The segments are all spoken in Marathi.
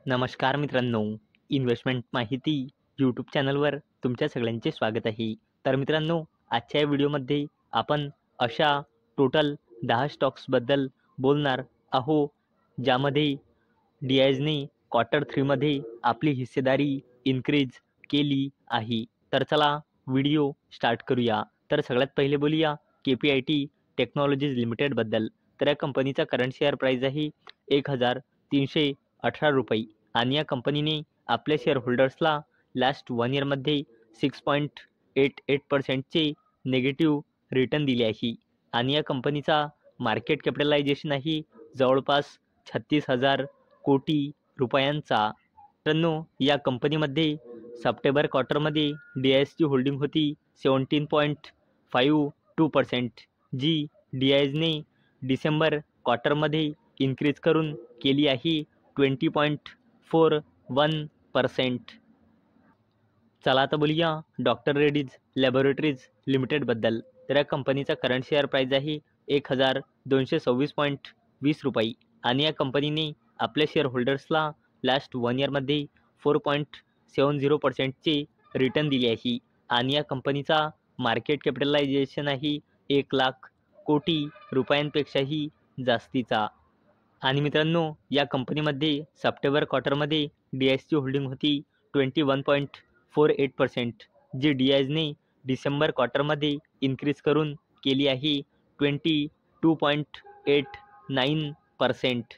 नमस्कार मित्रांनो, इन्व्हेस्टमेंट माहिती यूट्यूब चॅनलवर तुमच्या सगळ्यांचे स्वागत आहे. तर मित्रांनो, आजच्या या व्हिडिओमध्ये आपण अशा टोटल 10 स्टॉक्सबद्दल बोलणार आहोत, ज्यामध्ये DISने क्वार्टर 3मध्ये आपली हिस्सेदारी इन्क्रीज केली आहे. तर चला व्हिडिओ स्टार्ट करूया. तर सगळ्यात पहिले बोलूया KPIT टेक्नॉलॉजीज लिमिटेडबद्दल. तर या कंपनीचा करंट शेअर प्राईस आहे 1,318 रुपये आणि या कंपनीने आपल्या शेअर होल्डर्सला लास्ट 1 इयरमध्ये 6.88% नेगेटिव्ह रिटर्न दिले आहे आणि या कंपनीचा मार्केट कॅपिटलायझेशन आहे जवळपास 36,000 कोटी रुपयांचा. मित्रांनो, या कंपनीमध्ये सप्टेंबर क्वार्टरमध्ये DISची होल्डिंग होती 17.52%, जी DISने डिसेंबर क्वार्टरमध्ये इन्क्रीज करून केली आहे 20.41%. चला आता बोलूया डॉक्टर रेड्डीज लॅबोरेटरीज लिमिटेडबद्दल. तर या कंपनीचा करंट शेअर प्राईस आहे 1,226.20 रुपये आणि या कंपनीने आपल्या शेअर होल्डर्सला लास्ट 1 इयरमध्ये 4.70%चे रिटर्न दिले आहे आणि या कंपनीचा मार्केट कॅपिटलायझेशन आहे 1,00,000 कोटी रुपयांपेक्षाही जास्तीचा. आणि मित्रांनो, या कंपनीमध्ये सप्टेंबर क्वार्टरमध्ये DISची होल्डिंग होती 21.48%, जी DISने डिसेंबर क्वार्टरमध्ये इन्क्रीज करून केली आहे 22.89%.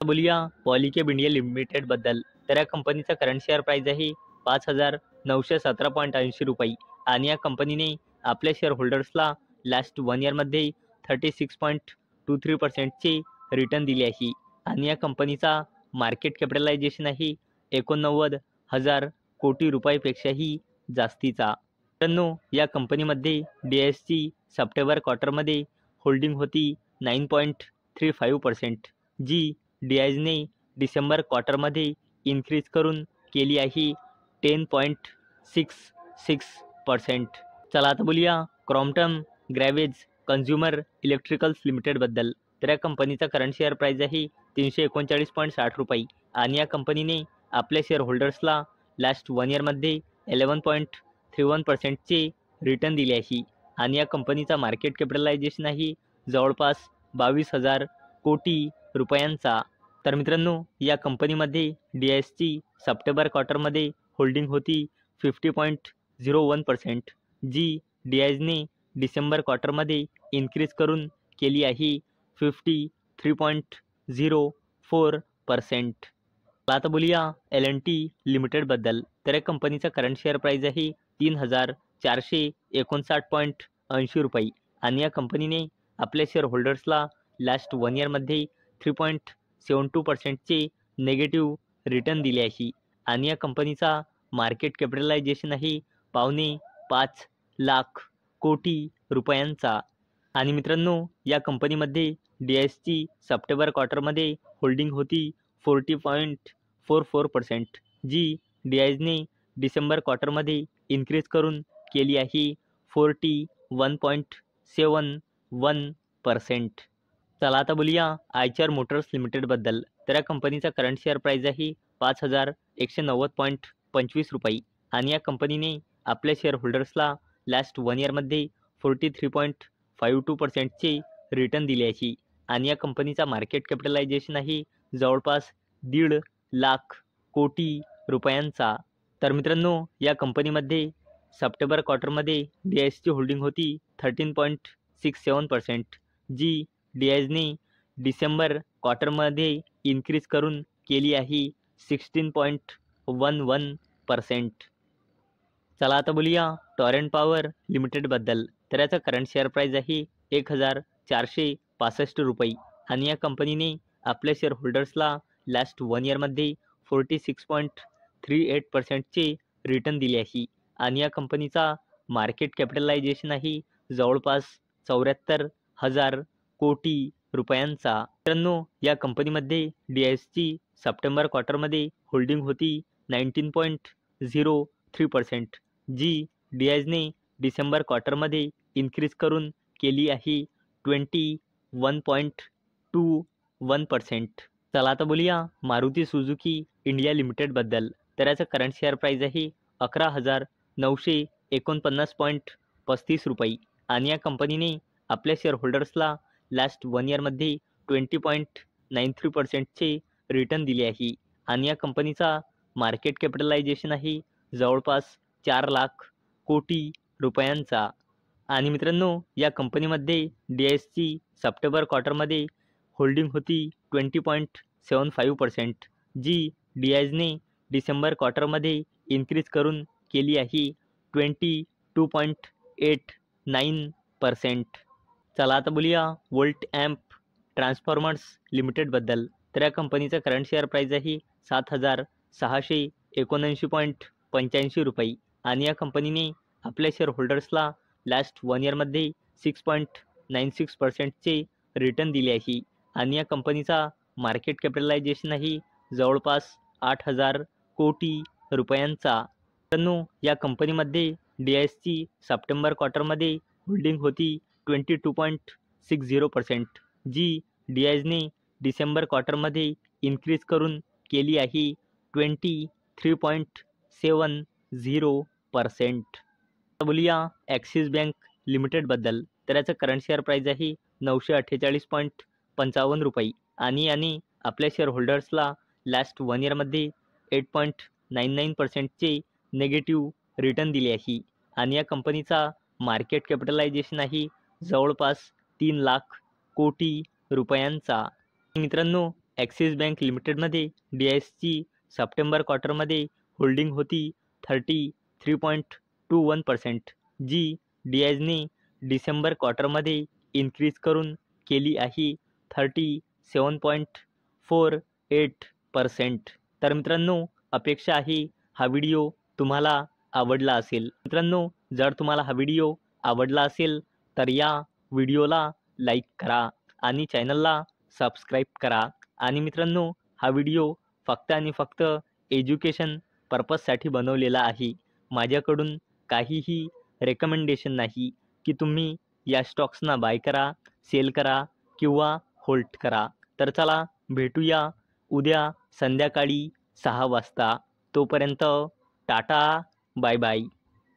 बोलूया पॉलिकॅब इंडिया लिमिटेडबद्दल. तर या कंपनीचा करंट शेअर प्राईस आहे 5,917.80 रुपये आणि या कंपनीने आपल्या शेअर होल्डर्सला लास्ट 1 इयरमध्ये 36.23%चे रिटर्न दिले आहे आणि या कंपनीचा मार्केट कॅपिटलायझेशन आहे 89,000 कोटी रुपयापेक्षाही जास्तीचा. मित्रांनो, या कंपनीमध्ये DISची सप्टेंबर क्वार्टरमध्ये होल्डिंग होती 9.35%, जी DISने डिसेंबर क्वार्टरमध्ये इन्क्रीज करून केली आहे 10.66%. चला आता बोलूया क्रॉम्प्टन ग्रॅव्हेज कन्झ्युमर इलेक्ट्रिकल्स लिमिटेडबद्दल. तर या कंपनीचा करंट शेअर प्राईस आहे 339.60 रुपये आणि या कंपनीने आपल्या शेअर होल्डर्सला लास्ट 1 इयरमध्ये 11.31%चे रिटर्न दिले आहे आणि या कंपनीचा मार्केट कॅपिटलायझेशन आहे जवळपास 22,000 कोटी रुपयांचा. तर मित्रांनो, या कंपनीमध्ये DISची सप्टेंबर क्वार्टरमध्ये होल्डिंग होती 50.01%, जी DISने डिसेंबर क्वार्टरमध्ये इन्क्रीज करून केली आहे 53.04%. आता बोलूया L&T लिमिटेडबद्दल. तर या कंपनीचा करंट शेअर प्राईस आहे 3,459.80 रुपये आणि या कंपनीने आपल्या शेअर होल्डर्सला लास्ट 1 इयरमध्ये 3.72%चे नेगेटिव्ह रिटर्न दिले आहे आणि या कंपनीचा मार्केट कॅपिटलायझेशन आहे 4.25 लाख कोटी रुपयांचा. आणि मित्रांनो, या कंपनीमध्ये DISची सप्टेंबर क्वार्टरमध्ये होल्डिंग होती 40.44%, जी DISने डिसेंबर क्वार्टरमध्ये इन्क्रीज करून केली आहे 41.71%. चला आता बोलूया आयचर मोटर्स लिमिटेडबद्दल. तर या कंपनीचा करंट शेअर प्राईस आहे 5,190.25 रुपये आणि या कंपनीने आपल्या शेअर होल्डर्सला लास्ट 1 इयरमध्ये 43.52%चे रिटर्न दिले आहे आणि या कंपनीचा मार्केट कॅपिटलायझेशन आहे जवळपास 1,50,000 कोटी रुपयांचा. तर मित्रांनो, या कंपनीमध्ये सप्टेंबर क्वार्टरमध्ये DISची होल्डिंग होती 13.67%, जी DISने डिसेंबर क्वार्टरमध्ये इन्क्रीज करून केली आहे 16.11%. चला आता बोलूया टॉरेंट पॉवर लिमिटेडबद्दल. तर याचा करंट शेअर प्राईस आहे 1,465 रुपये आणि या कंपनीने आपल्या शेअर होल्डर्सला लास्ट 1 इयरमध्ये 46.38%चे रिटर्न दिले आहे आणि या कंपनीचा मार्केट कॅपिटलायझेशन आहे जवळपास 74,000 कोटी रुपयांचा. मित्रांनो, या कंपनीमध्ये DISची सप्टेंबर क्वार्टरमध्ये होल्डिंग होती 19.03%, जी DISने डिसेंबर क्वार्टरमध्ये इन्क्रीज करून केली आहे 21.21%. चला आता बोलूया मारुती सुझुकी इंडिया लिमिटेडबद्दल. तर याचं करंट शेअर प्राईज आहे 11,949.35 रुपये आणि या कंपनीने आपल्या शेअर होल्डर्सला लास्ट 1 इयरमध्ये 20.93%चे रिटर्न दिले आहे आणि या कंपनीचा मार्केट कॅपिटलायझेशन आहे जवळपास 4 लाख कोटी रुपयांचा. आणि मित्रांनो, या कंपनीमध्ये DISची सप्टेंबर क्वार्टरमध्ये होल्डिंग होती 20.75%, जी DISने डिसेंबर क्वार्टरमध्ये इन्क्रीज करून केली आहे 22.89%. चला आता बोलूया वोल्ट ॲम्प ट्रान्सफॉर्मर्स लिमिटेडबद्दल. तर या कंपनीचं करंट शेअर प्राईज आहे 7,679.85 रुपये आणि या कंपनीने आपल्या शेअर होल्डर्सला लास्ट 1 इयरमध्ये 6.96%चे रिटर्न दिले आहे आणि या कंपनीचा मार्केट कॅपिटलायझेशन आहे जवळपास 8,000 कोटी रुपयांचा. मित्रांनो, या कंपनीमध्ये DISची सप्टेंबर क्वार्टरमध्ये होल्डिंग होती 22.60%, जी DISने डिसेंबर क्वार्टरमध्ये इन्क्रीज करून केली आहे 23.70%. बोलूया ॲक्सिस बँक लिमिटेडबद्दल. तर याचं करंट शेअर प्राईज आहे 948.55 रुपये आणि याने आपल्या शेअर होल्डर्सला लास्ट 1 इयरमध्ये 8.99%चे नेगेटिव्ह रिटर्न दिले आहे आणि या कंपनीचा मार्केट कॅपिटलायझेशन आहे जवळपास 3 लाख कोटी रुपयांचा. मित्रांनो, ॲक्सिस बँक लिमिटेडमध्ये DISची सप्टेंबर क्वार्टरमध्ये होल्डिंग होती 33.21%, जी DISने डिसेंबर क्वार्टरमध्ये इन्क्रीज करून केली आहे 37.48%. तर मित्रांनो, अपेक्षा आहे हा व्हिडिओ तुम्हाला आवडला असेल. मित्रांनो, जर तुम्हाला हा व्हिडिओ आवडला असेल तर या व्हिडिओला लाईक करा आणि चॅनलला सबस्क्राईब करा. आणि मित्रांनो, हा व्हिडिओ फक्त आणि फक्त एज्युकेशन पर्पजसाठी बनवलेला आहे. माझ्याकडून काहीही रेकमेंडेशन नाही की तुम्ही या स्टॉक्सना बाय करा, सेल करा किंवा होल्ड करा. तर चला भेटूया उद्या संध्याकाळी 6 वाजता. तोपर्यंत टाटा, बाय बाय.